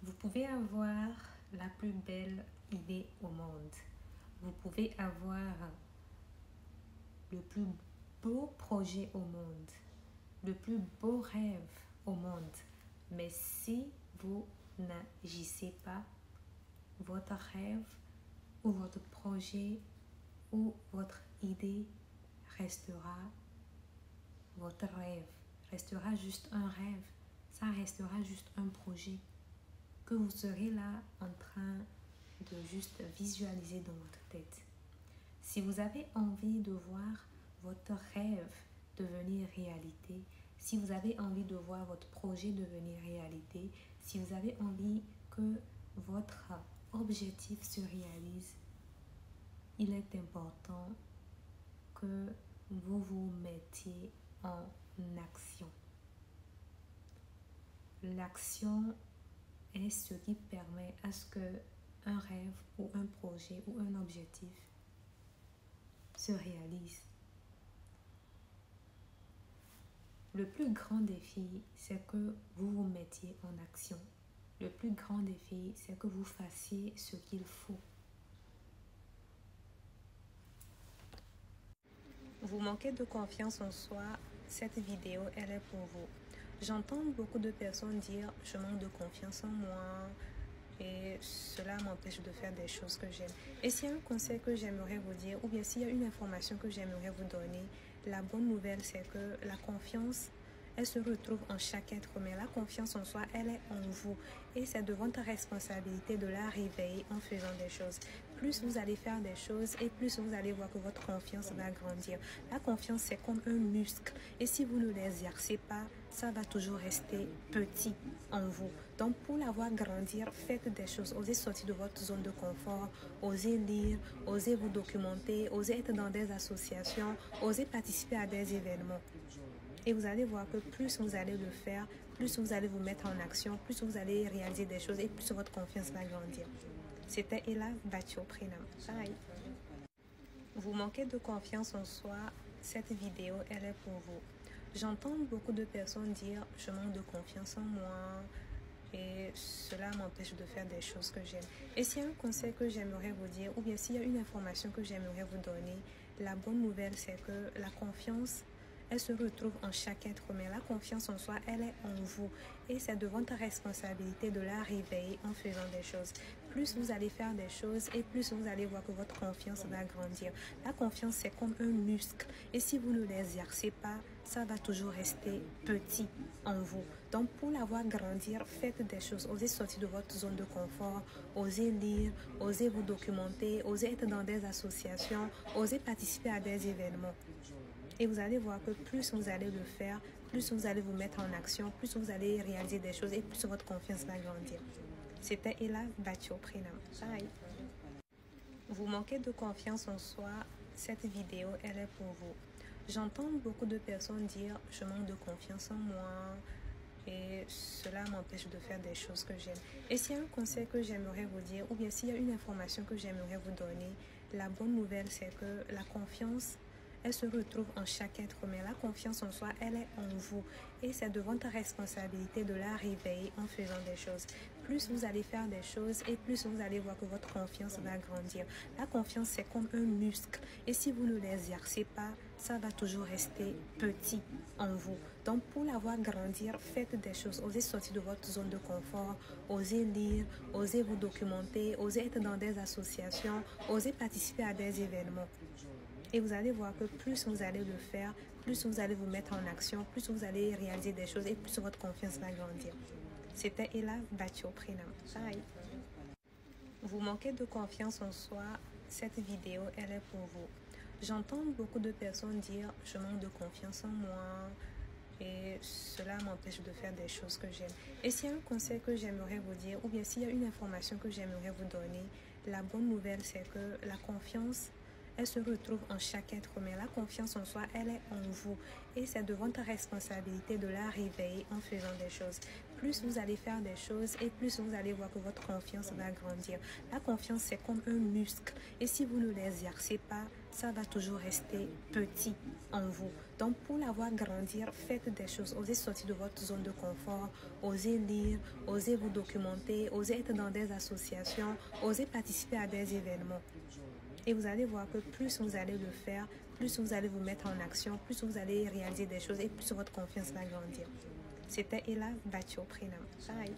Vous pouvez avoir la plus belle idée au monde. Vous pouvez avoir le plus beau projet au monde, le plus beau rêve au monde. Mais si vous n'agissez pas, votre rêve ou votre projet ou votre idée restera votre rêve, restera juste un rêve, ça restera juste un projet que vous serez là en train de juste visualiser dans votre tête. Si vous avez envie de voir votre rêve devenir réalité, si vous avez envie de voir votre projet devenir réalité, si vous avez envie que votre objectif se réalise, il est important que vous vous mettiez en action. L'action est ce qui permet à ce que un rêve ou un projet ou un objectif se réalise. Le plus grand défi, c'est que vous vous mettiez en action. Le plus grand défi, c'est que vous fassiez ce qu'il faut. Vous manquez de confiance en soi, cette vidéo, elle est pour vous. J'entends beaucoup de personnes dire « je manque de confiance en moi » et cela m'empêche de faire des choses que j'aime. Et s'il y a un conseil que j'aimerais vous dire, ou bien s'il y a une information que j'aimerais vous donner, la bonne nouvelle, c'est que la confiance, elle se retrouve en chaque être humain. La confiance en soi, elle est en vous. Et c'est de votre responsabilité de la réveiller en faisant des choses. Plus vous allez faire des choses et plus vous allez voir que votre confiance va grandir. La confiance, c'est comme un muscle. Et si vous ne l'exercez pas, ça va toujours rester petit en vous. Donc, pour la voir grandir, faites des choses. Osez sortir de votre zone de confort. Osez lire. Osez vous documenter. Osez être dans des associations. Osez participer à des événements. Et vous allez voir que plus vous allez le faire, plus vous allez vous mettre en action, plus vous allez réaliser des choses et plus votre confiance va grandir. C'était Ella Batio Prenam. Bye. Vous manquez de confiance en soi, cette vidéo, elle est pour vous. J'entends beaucoup de personnes dire « je manque de confiance en moi » et cela m'empêche de faire des choses que j'aime. Et s'il y a un conseil que j'aimerais vous dire, ou bien s'il y a une information que j'aimerais vous donner, la bonne nouvelle, c'est que la confiance, elle se retrouve en chaque être humain. La confiance en soi, elle est en vous. Et c'est de votre responsabilité de la réveiller en faisant des choses. Plus vous allez faire des choses et plus vous allez voir que votre confiance va grandir. La confiance, c'est comme un muscle. Et si vous ne l'exercez pas, ça va toujours rester petit en vous. Donc, pour la voir grandir, faites des choses. Osez sortir de votre zone de confort. Osez lire. Osez vous documenter. Osez être dans des associations. Osez participer à des événements. Et vous allez voir que plus vous allez le faire, plus vous allez vous mettre en action, plus vous allez réaliser des choses et plus votre confiance va grandir. C'était Ella Batio Prenam. Bye. Vous manquez de confiance en soi, cette vidéo, elle est pour vous. J'entends beaucoup de personnes dire « je manque de confiance en moi » et cela m'empêche de faire des choses que j'aime. Et s'il y a un conseil que j'aimerais vous dire, ou bien s'il y a une information que j'aimerais vous donner, la bonne nouvelle, c'est que la confiance, elle se retrouve en chaque être humain. La confiance en soi, elle est en vous. Et c'est de votre responsabilité de la réveiller en faisant des choses. Plus vous allez faire des choses et plus vous allez voir que votre confiance va grandir. La confiance, c'est comme un muscle. Et si vous ne l'exercez pas, ça va toujours rester petit en vous. Donc, pour la voir grandir, faites des choses. Osez sortir de votre zone de confort. Osez lire. Osez vous documenter. Osez être dans des associations. Osez participer à des événements. Et vous allez voir que plus vous allez le faire, plus vous allez vous mettre en action, plus vous allez réaliser des choses et plus votre confiance va grandir. C'était Ella Batio Prenam. Bye. Vous manquez de confiance en soi, cette vidéo, elle est pour vous. J'entends beaucoup de personnes dire « je manque de confiance en moi » et cela m'empêche de faire des choses que j'aime. Et s'il y a un conseil que j'aimerais vous dire, ou bien s'il y a une information que j'aimerais vous donner, la bonne nouvelle, c'est que la confiance, elle se retrouve en chaque être humain. La confiance en soi, elle est en vous. Et c'est de votre responsabilité de la réveiller en faisant des choses. Plus vous allez faire des choses et plus vous allez voir que votre confiance va grandir. La confiance, c'est comme un muscle. Et si vous ne l'exercez pas, ça va toujours rester petit en vous. Donc, pour la voir grandir, faites des choses. Osez sortir de votre zone de confort, osez lire, osez vous documenter, osez être dans des associations, osez participer à des événements. Et vous allez voir que plus vous allez le faire, plus vous allez vous mettre en action, plus vous allez réaliser des choses et plus votre confiance va grandir. C'était Ella Batio Prenam. Bye!